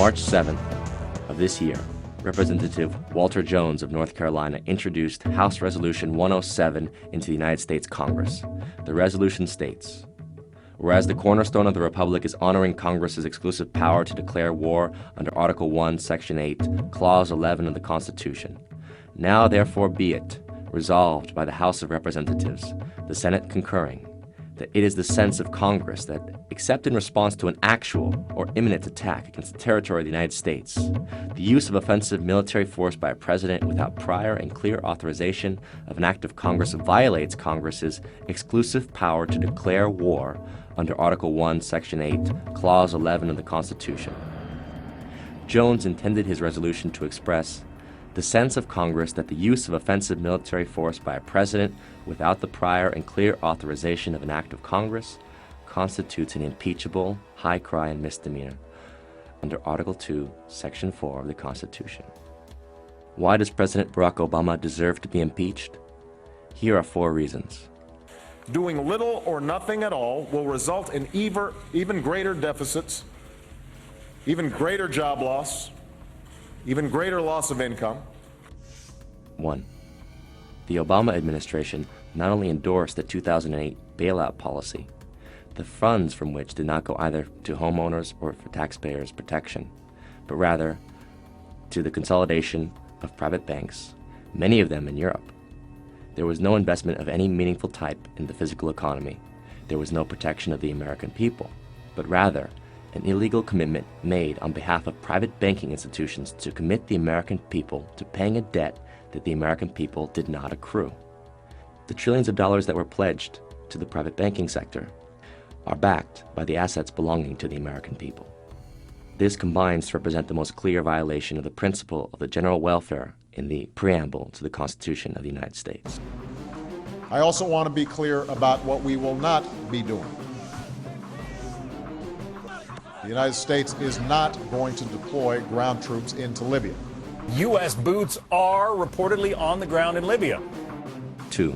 March 7th of this year, Representative Walter Jones of North Carolina introduced House Resolution 107 into the United States Congress. The resolution states, whereas the cornerstone of the Republic is honoring Congress's exclusive power to declare war under Article 1, Section 8, Clause 11 of the Constitution, now therefore be it resolved by the House of Representatives, the Senate concurring, that it is the sense of Congress that, except in response to an actual or imminent attack against the territory of the United States, the use of offensive military force by a president without prior and clear authorization of an act of Congress violates Congress's exclusive power to declare war under Article 1, Section 8, Clause 11 of the Constitution. Jones intended his resolution to express the sense of Congress that the use of offensive military force by a president without the prior and clear authorization of an act of Congress constitutes an impeachable, high crime misdemeanor under Article 2, Section 4 of the Constitution. Why does President Barack Obama deserve to be impeached? Here are 4 reasons. Doing little or nothing at all will result in even greater deficits, even greater job loss, even greater loss of income. 1. The Obama administration not only endorsed the 2008 bailout policy, the funds from which did not go either to homeowners or for taxpayers' protection, but rather to the consolidation of private banks, many of them in Europe. There was no investment of any meaningful type in the physical economy. There was no protection of the American people, but rather an illegal commitment made on behalf of private banking institutions to commit the American people to paying a debt that the American people did not accrue. The trillions of dollars that were pledged to the private banking sector are backed by the assets belonging to the American people. This combines to represent the most clear violation of the principle of the general welfare in the preamble to the Constitution of the United States. I also want to be clear about what we will not be doing. The United States is not going to deploy ground troops into Libya. U.S. boots are reportedly on the ground in Libya. 2.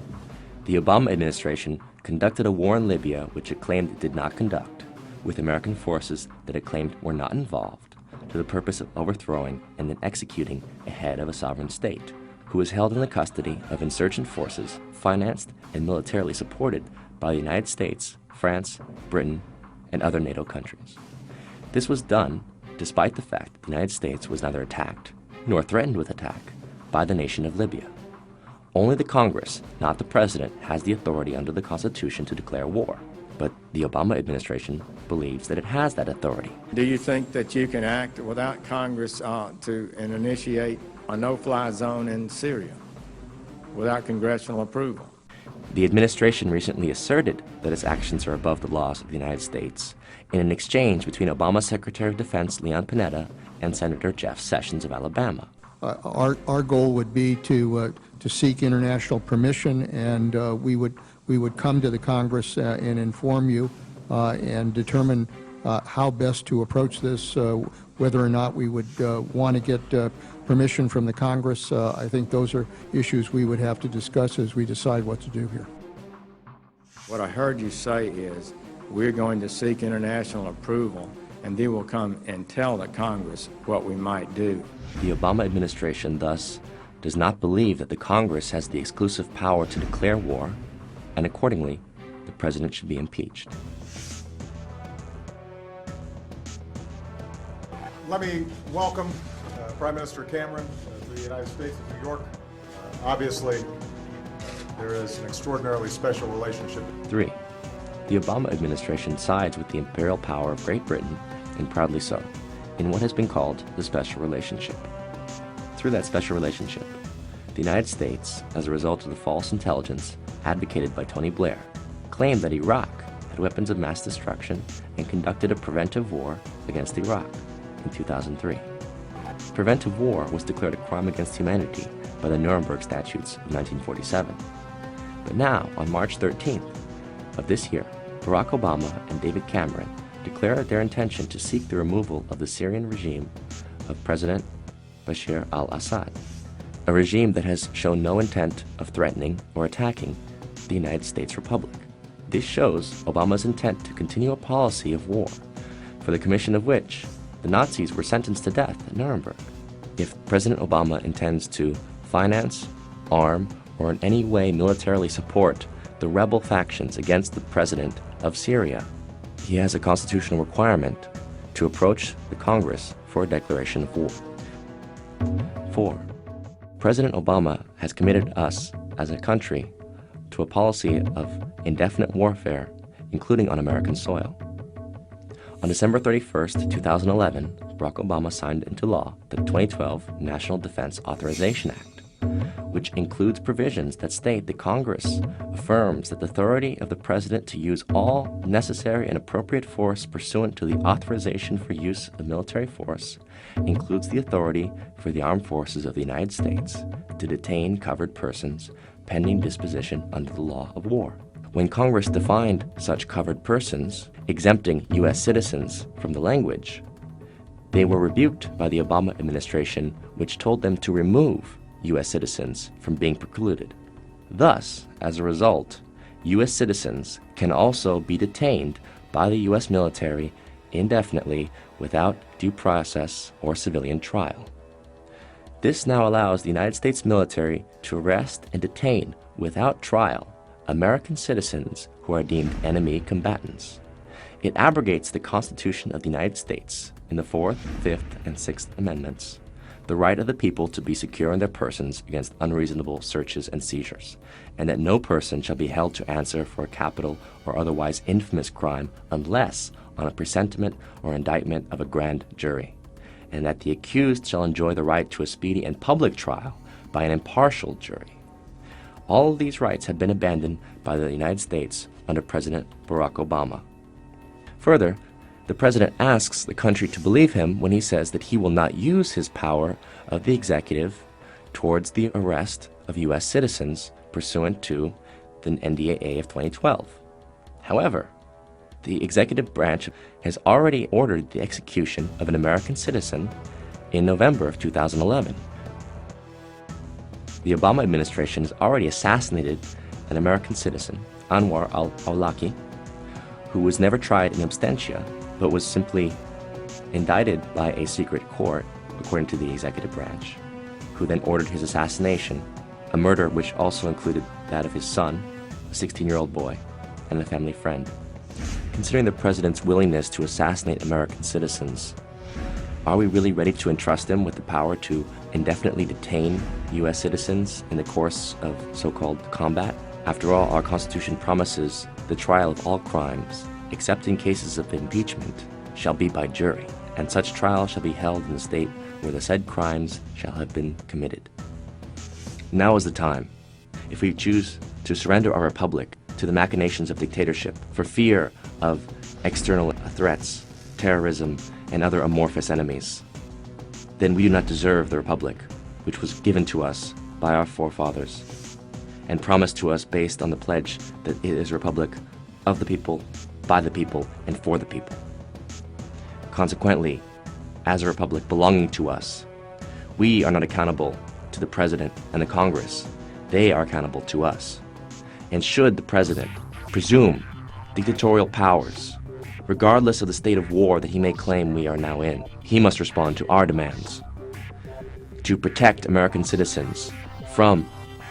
The Obama administration conducted a war in Libya which it claimed it did not conduct, with American forces that it claimed were not involved, to the purpose of overthrowing and then executing a head of a sovereign state, who was held in the custody of insurgent forces financed and militarily supported by the United States, France, Britain, and other NATO countries. This was done despite the fact that the United States was neither attacked nor threatened with attack by the nation of Libya. Only the Congress, not the President, has the authority under the Constitution to declare war, but the Obama administration believes that it has that authority. Do you think that you can act without Congress and initiate a no-fly zone in Syria without congressional approval? The administration recently asserted that its actions are above the laws of the United States in an exchange between Obama Secretary of Defense Leon Panetta and Senator Jeff Sessions of Alabama. Our goal would be to seek international permission, and we would come to the Congress and inform you and determine how best to approach this, whether or not we would want to get permission from the Congress. I think those are issues we would have to discuss as we decide what to do here. What I heard you say is we're going to seek international approval, and then we'll come and tell the Congress what we might do. The Obama administration, thus, does not believe that the Congress has the exclusive power to declare war, and accordingly, the President should be impeached. Let me welcome Prime Minister Cameron to the United States of New York. Obviously, there is an extraordinarily special relationship. 3. The Obama administration sides with the imperial power of Great Britain, and proudly so, in what has been called the special relationship. Through that special relationship, the United States, as a result of the false intelligence advocated by Tony Blair, claimed that Iraq had weapons of mass destruction and conducted a preventive war against Iraq in 2003. Preventive war was declared a crime against humanity by the Nuremberg Statutes of 1947. But now, on March 13th of this year, Barack Obama and David Cameron declare their intention to seek the removal of the Syrian regime of President Bashar al-Assad, a regime that has shown no intent of threatening or attacking the United States Republic. This shows Obama's intent to continue a policy of war, for the commission of which the Nazis were sentenced to death at Nuremberg. If President Obama intends to finance, arm, or in any way militarily support the rebel factions against the president of Syria, he has a constitutional requirement to approach the Congress for a declaration of war. 4. President Obama has committed us as a country to a policy of indefinite warfare, including on American soil. On December 31st, 2011, Barack Obama signed into law the 2012 National Defense Authorization Act, which includes provisions that state that Congress affirms that the authority of the President to use all necessary and appropriate force pursuant to the authorization for use of military force includes the authority for the armed forces of the United States to detain covered persons pending disposition under the law of war. When Congress defined such covered persons, exempting U.S. citizens from the language, they were rebuked by the Obama administration, which told them to remove U.S. citizens from being precluded. Thus, as a result, U.S. citizens can also be detained by the U.S. military indefinitely without due process or civilian trial. This now allows the United States military to arrest and detain without trial American citizens who are deemed enemy combatants. It abrogates the Constitution of the United States in the 4th, 5th, and 6th Amendments, the right of the people to be secure in their persons against unreasonable searches and seizures, and that no person shall be held to answer for a capital or otherwise infamous crime unless on a presentiment or indictment of a grand jury, and that the accused shall enjoy the right to a speedy and public trial by an impartial jury. All of these rights have been abandoned by the United States under President Barack Obama. Further, the President asks the country to believe him when he says that he will not use his power of the executive towards the arrest of U.S. citizens pursuant to the NDAA of 2012. However, the executive branch has already ordered the execution of an American citizen in November of 2011. The Obama administration has already assassinated an American citizen, Anwar al-Awlaki, who was never tried in absentia, but was simply indicted by a secret court, according to the executive branch, who then ordered his assassination, a murder which also included that of his son, a 16-year-old boy, and a family friend. Considering the president's willingness to assassinate American citizens, are we really ready to entrust him with the power to indefinitely detain U.S. citizens in the course of so-called combat? After all, our Constitution promises the trial of all crimes, except in cases of impeachment, shall be by jury, and such trial shall be held in the state where the said crimes shall have been committed. Now is the time. If we choose to surrender our republic to the machinations of dictatorship for fear of external threats, terrorism, and other amorphous enemies, then we do not deserve the republic which was given to us by our forefathers and promised to us based on the pledge that it is a republic of the people, by the people, and for the people. Consequently, as a republic belonging to us, we are not accountable to the President and the Congress. They are accountable to us. And should the President presume dictatorial powers, regardless of the state of war that he may claim we are now in, he must respond to our demands to protect American citizens from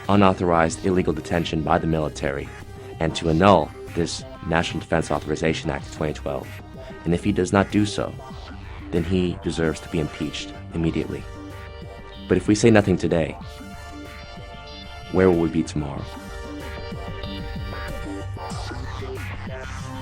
unauthorized illegal detention by the military and to annul this National Defense Authorization Act of 2012. And if he does not do so, then he deserves to be impeached immediately. But if we say nothing today, where will we be tomorrow?